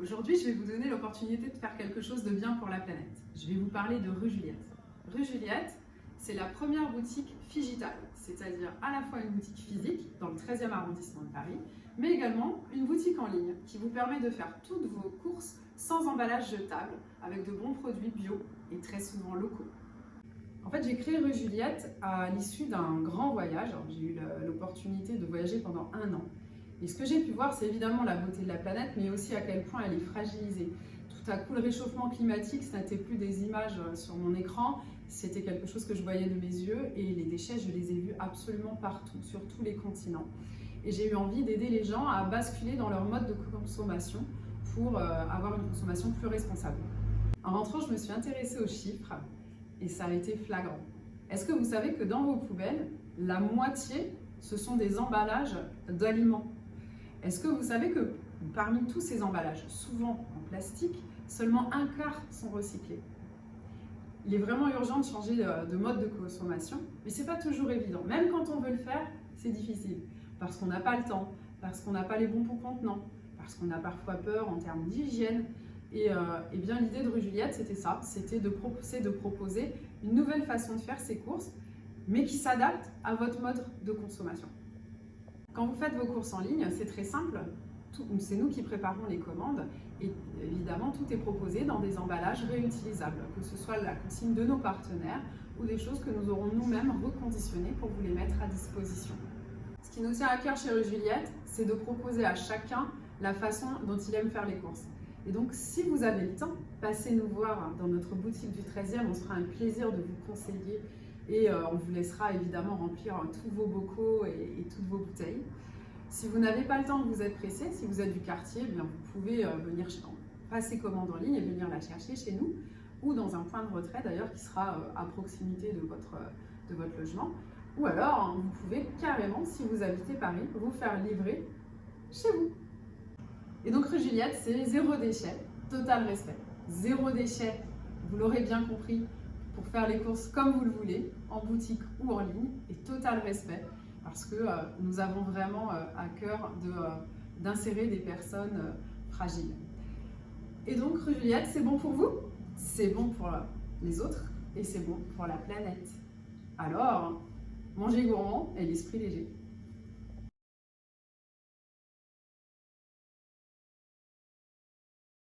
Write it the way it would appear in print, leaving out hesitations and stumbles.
Aujourd'hui, je vais vous donner l'opportunité de faire quelque chose de bien pour la planète. Je vais vous parler de Rue Juliette. Rue Juliette, c'est la première boutique Figital, c'est-à-dire à la fois une boutique physique dans le 13e arrondissement de Paris, mais également une boutique en ligne qui vous permet de faire toutes vos courses sans emballage jetable, avec de bons produits bio et très souvent locaux. En fait, j'ai créé Rue Juliette à l'issue d'un grand voyage. J'ai eu l'opportunité de voyager pendant 1 an. Et ce que j'ai pu voir, c'est évidemment la beauté de la planète, mais aussi à quel point elle est fragilisée. Tout à coup, le réchauffement climatique, ce n'était plus des images sur mon écran, c'était quelque chose que je voyais de mes yeux, et les déchets, je les ai vus absolument partout, sur tous les continents. Et j'ai eu envie d'aider les gens à basculer dans leur mode de consommation pour avoir une consommation plus responsable. En rentrant, je me suis intéressée aux chiffres, et ça a été flagrant. Est-ce que vous savez que dans vos poubelles, la moitié, ce sont des emballages d'aliments? Est-ce que vous savez que parmi tous ces emballages, souvent en plastique, seulement 1/4 sont recyclés? Il est vraiment urgent de changer de mode de consommation, mais ce n'est pas toujours évident. Même quand on veut le faire, c'est difficile, parce qu'on n'a pas le temps, parce qu'on n'a pas les bons contenants, parce qu'on a parfois peur en termes d'hygiène. Et bien l'idée de Rue Juliette, c'était ça, c'était de proposer une nouvelle façon de faire ses courses, mais qui s'adapte à votre mode de consommation. Quand vous faites vos courses en ligne, c'est très simple, c'est nous qui préparons les commandes et évidemment tout est proposé dans des emballages réutilisables, que ce soit la consigne de nos partenaires ou des choses que nous aurons nous-mêmes reconditionnées pour vous les mettre à disposition. Ce qui nous tient à cœur chez Rue Juliette, c'est de proposer à chacun la façon dont il aime faire les courses. Et donc, si vous avez le temps, passez nous voir dans notre boutique du 13e, on se fera un plaisir de vous conseiller et on vous laissera évidemment remplir tous vos bocaux et toutes vos bouteilles. Si vous n'avez pas le temps, que vous êtes pressé, si vous êtes du quartier, eh bien vous pouvez venir passer commande en ligne et venir la chercher chez nous ou dans un point de retrait d'ailleurs qui sera à proximité de votre logement. Ou alors, vous pouvez carrément, si vous habitez Paris, vous faire livrer chez vous. Et donc Rue Juliette, c'est 0 déchet, total respect. 0 déchet, vous l'aurez bien compris, pour faire les courses comme vous le voulez, en boutique ou en ligne, et total respect, parce que nous avons vraiment à cœur d'insérer des personnes fragiles. Et donc Rue Juliette, c'est bon pour vous, c'est bon pour les autres, et c'est bon pour la planète. Alors, mangez gourmand et l'esprit léger.